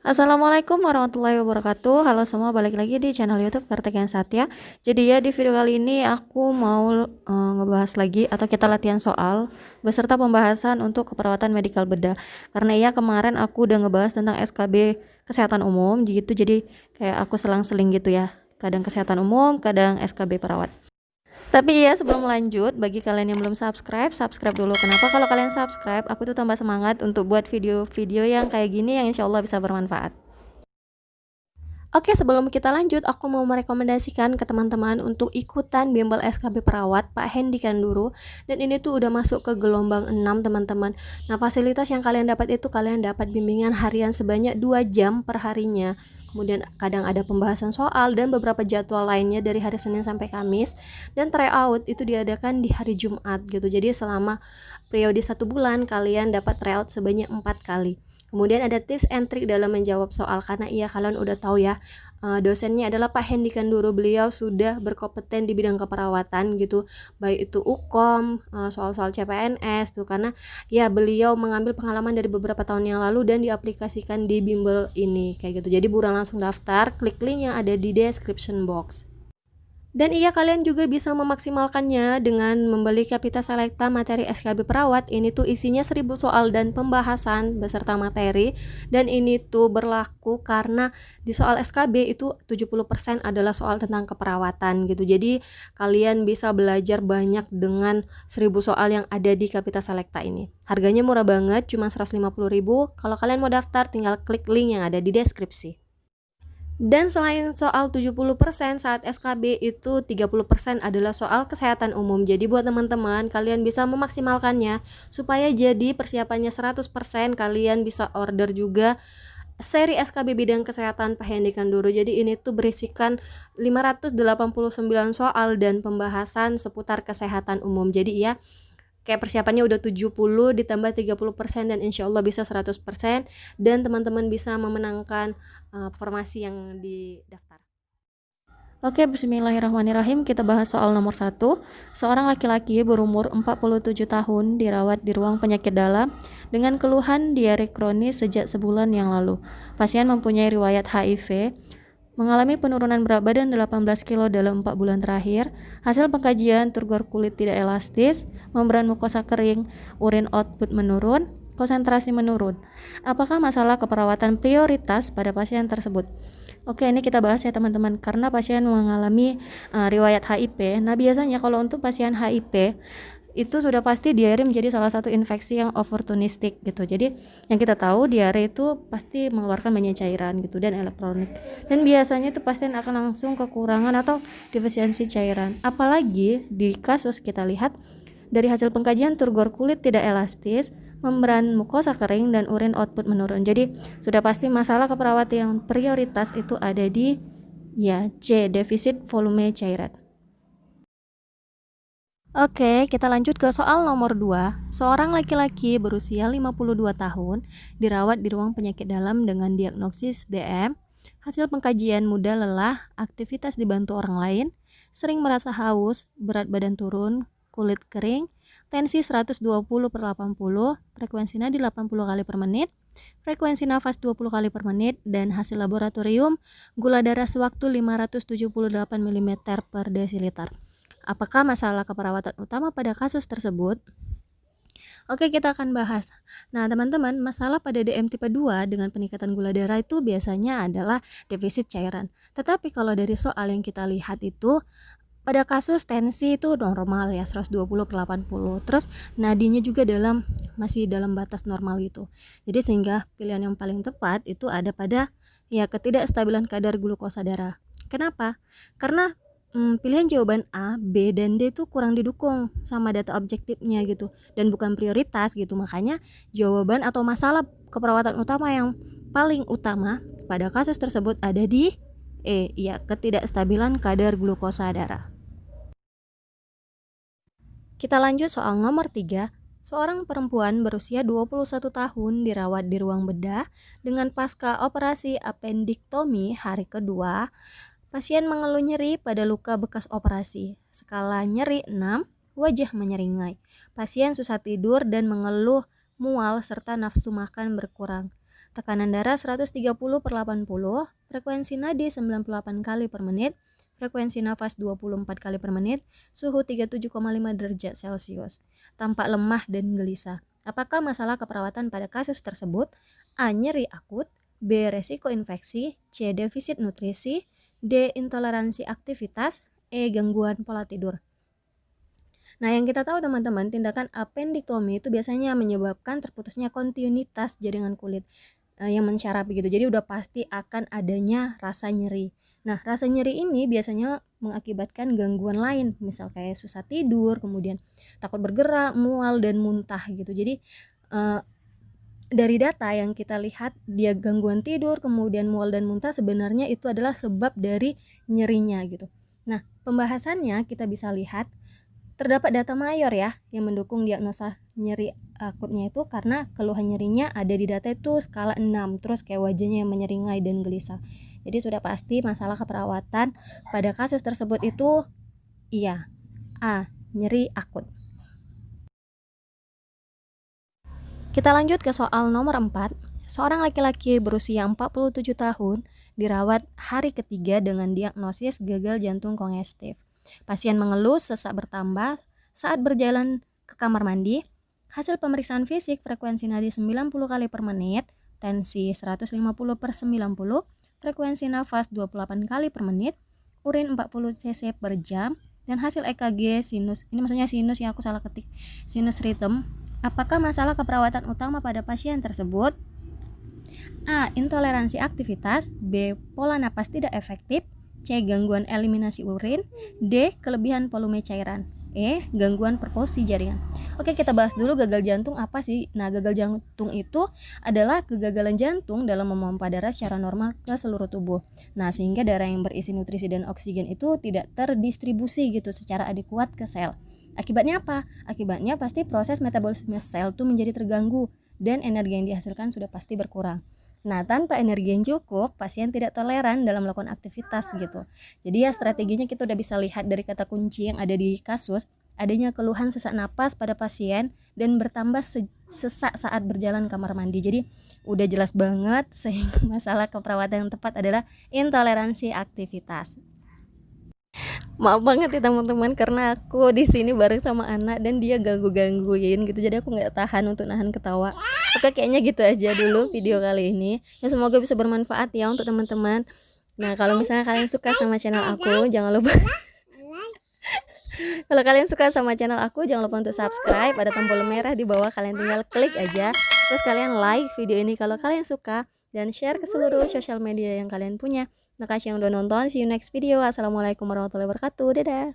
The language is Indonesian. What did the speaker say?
Assalamualaikum warahmatullahi wabarakatuh. Halo semua, balik lagi di channel YouTube Kartikeyan Satya. Jadi ya, di video kali ini aku mau ngebahas lagi atau kita latihan soal beserta pembahasan untuk keperawatan medikal bedah. Karena ya kemarin aku udah ngebahas tentang SKB kesehatan umum gitu. Jadi kayak aku selang-seling gitu ya. Kadang kesehatan umum, kadang SKB perawat. Tapi ya sebelum lanjut, bagi kalian yang belum subscribe, subscribe dulu. Kenapa? Kalau kalian subscribe, aku tuh tambah semangat untuk buat video-video yang kayak gini yang insya Allah bisa bermanfaat. Oke, sebelum kita lanjut, aku mau merekomendasikan ke teman-teman untuk ikutan bimbel SKB perawat Pak Hendy Kanduru. Dan ini tuh udah masuk ke gelombang 6 teman-teman. Nah, fasilitas yang kalian dapat itu kalian dapat bimbingan harian sebanyak 2 jam per harinya. Kemudian kadang ada pembahasan soal dan beberapa jadwal lainnya dari hari Senin sampai Kamis. Dan tryout itu diadakan di hari Jumat gitu. Jadi selama periode 1 bulan kalian dapat tryout sebanyak 4 kali. Kemudian ada tips and trick dalam menjawab soal, karena iya kalian udah tahu ya, dosennya adalah Pak Hendy Kanduru. Beliau sudah berkompeten di bidang keperawatan gitu, baik itu UKOM, soal-soal CPNS tuh, karena ya beliau mengambil pengalaman dari beberapa tahun yang lalu dan diaplikasikan di bimbel ini kayak gitu. Jadi buruan langsung daftar, klik link yang ada di description box. Dan iya, kalian juga bisa memaksimalkannya dengan membeli Kapita Selecta materi SKB perawat. Ini tuh isinya 1000 soal dan pembahasan beserta materi. Dan ini tuh berlaku karena di soal SKB itu 70% adalah soal tentang keperawatan gitu. Jadi kalian bisa belajar banyak dengan 1000 soal yang ada di Kapita Selecta ini. Harganya murah banget, cuma 150.000. Kalau kalian mau daftar tinggal klik link yang ada di deskripsi. Dan selain soal 70%, saat SKB itu 30% adalah soal kesehatan umum. Jadi buat teman-teman, kalian bisa memaksimalkannya supaya jadi persiapannya 100%. Kalian bisa order juga seri SKB bidang kesehatan Pak Hendy Kanduru. Jadi ini tuh berisikan 589 soal dan pembahasan seputar kesehatan umum. Jadi ya, kayak persiapannya udah 70 ditambah 30% dan insya Allah bisa 100%, dan teman-teman bisa memenangkan formasi yang didaftar. Oke, bismillahirrahmanirrahim. Kita bahas soal nomor 1. Seorang laki-laki berumur 47 tahun dirawat di ruang penyakit dalam dengan keluhan diare kronis sejak sebulan yang lalu. Pasien mempunyai riwayat HIV, mengalami penurunan berat badan 18 kilo dalam 4 bulan terakhir. Hasil pengkajian, turgor kulit tidak elastis, membran mukosa kering, urin output menurun, konsentrasi menurun. Apakah masalah keperawatan prioritas pada pasien tersebut? Oke, ini kita bahas ya teman-teman, karena pasien mengalami riwayat HIV. Nah, biasanya kalau untuk pasien HIV itu sudah pasti diare menjadi salah satu infeksi yang opportunistik gitu. Jadi yang kita tahu diare itu pasti mengeluarkan banyak cairan gitu dan elektrolit. Dan biasanya itu pasien akan langsung kekurangan atau defisiensi cairan. Apalagi di kasus kita lihat dari hasil pengkajian turgor kulit tidak elastis, membran mukosa kering, dan urin output menurun. Jadi sudah pasti masalah keperawatan yang prioritas itu ada di ya C, defisit volume cairan. Oke, kita lanjut ke soal nomor 2. Seorang laki-laki berusia 52 tahun dirawat di ruang penyakit dalam dengan diagnosis DM. Hasil pengkajian mudah lelah, aktivitas dibantu orang lain, sering merasa haus, berat badan turun, kulit kering, tensi 120/80, frekuensi nadi 80 kali per menit, frekuensi nafas 20 kali per menit, dan hasil laboratorium gula darah sewaktu 578 mm per desiliter. Apakah masalah keperawatan utama pada kasus tersebut? Oke, kita akan bahas. Nah, teman-teman, masalah pada DM tipe 2 dengan peningkatan gula darah itu biasanya adalah defisit cairan. Tetapi kalau dari soal yang kita lihat itu, pada kasus tensi itu normal ya, 120/80. Terus nadinya juga masih dalam batas normal gitu. Jadi sehingga pilihan yang paling tepat itu ada pada ya ketidakstabilan kadar glukosa darah. Kenapa? Karena pilihan jawaban A, B, dan D itu kurang didukung sama data objektifnya gitu dan bukan prioritas gitu. Makanya jawaban atau masalah keperawatan utama yang paling utama pada kasus tersebut ada di E, ya ketidakstabilan kadar glukosa darah. Kita lanjut soal nomor 3. Seorang perempuan berusia 21 tahun dirawat di ruang bedah dengan pasca operasi appendiktomi hari kedua. Pasien mengeluh nyeri pada luka bekas operasi. Skala nyeri 6, wajah menyeringai. Pasien susah tidur dan mengeluh mual serta nafsu makan berkurang. tekanan darah 130/80, frekuensi nadi 98 kali per menit, frekuensi nafas 24 kali per menit, suhu 37,5 derajat Celcius. Tampak lemah dan gelisah. Apakah masalah keperawatan pada kasus tersebut? A. Nyeri akut, B. Resiko infeksi, C. Defisit nutrisi, D. Intoleransi aktivitas, E. Gangguan pola tidur. Nah, yang kita tahu teman-teman, tindakan appendektomi itu biasanya menyebabkan terputusnya kontinuitas jaringan kulit yang mensyaraf begitu. Jadi udah pasti akan adanya rasa nyeri. Nah, rasa nyeri ini biasanya mengakibatkan gangguan lain, misal kayak susah tidur, kemudian takut bergerak, mual dan muntah gitu. Jadi dari data yang kita lihat, dia gangguan tidur, kemudian mual dan muntah, sebenarnya itu adalah sebab dari nyerinya gitu. Nah, pembahasannya kita bisa lihat terdapat data mayor ya yang mendukung diagnosa nyeri akutnya itu, karena keluhan nyerinya ada di data itu skala 6, terus kayak wajahnya yang menyeringai dan gelisah. Jadi sudah pasti masalah keperawatan pada kasus tersebut itu iya, A. Nyeri akut. Kita lanjut ke soal nomor 4. Seorang laki-laki berusia 47 tahun dirawat hari ketiga dengan diagnosis gagal jantung kongestif. Pasien mengeluh sesak bertambah saat berjalan ke kamar mandi. Hasil pemeriksaan fisik, frekuensi nadi 90 kali per menit, tensi 150/90, frekuensi nafas 28 kali per menit, urin 40 cc per jam, dan hasil EKG sinus. Ini maksudnya sinus ya, aku salah ketik. Sinus rhythm. Apakah masalah keperawatan utama pada pasien tersebut? A. Intoleransi aktivitas, B. Pola napas tidak efektif, C. Gangguan eliminasi urin, D. Kelebihan volume cairan, E. Gangguan perfusi jaringan. Oke, kita bahas dulu gagal jantung apa sih? Nah, gagal jantung itu adalah kegagalan jantung dalam memompa darah secara normal ke seluruh tubuh. Nah, sehingga darah yang berisi nutrisi dan oksigen itu tidak terdistribusi gitu secara adekuat ke sel. Akibatnya apa? Akibatnya pasti proses metabolisme sel itu menjadi terganggu dan energi yang dihasilkan sudah pasti berkurang. Nah, tanpa energi yang cukup, pasien tidak toleran dalam melakukan aktivitas gitu. Jadi ya strateginya kita udah bisa lihat dari kata kunci yang ada di kasus, adanya keluhan sesak napas pada pasien dan bertambah sesak saat berjalan kamar mandi. Jadi udah jelas banget, sehingga masalah keperawatan yang tepat adalah intoleransi aktivitas. Maaf banget ya teman-teman, karena aku di sini bareng sama anak dan dia gangguin gitu, jadi aku nggak tahan untuk nahan ketawa. Oke, kayaknya gitu aja dulu video kali ini. Ya, semoga bisa bermanfaat ya untuk teman-teman. Nah, kalau misalnya kalian suka sama channel aku, jangan lupa kalau kalian suka sama channel aku, jangan lupa untuk subscribe. Ada tombol merah di bawah, kalian tinggal klik aja. Terus kalian like video ini kalau kalian suka, dan share ke seluruh sosial media yang kalian punya. Makasih yang udah nonton. See you next video. Assalamualaikum warahmatullahi wabarakatuh. Dadah.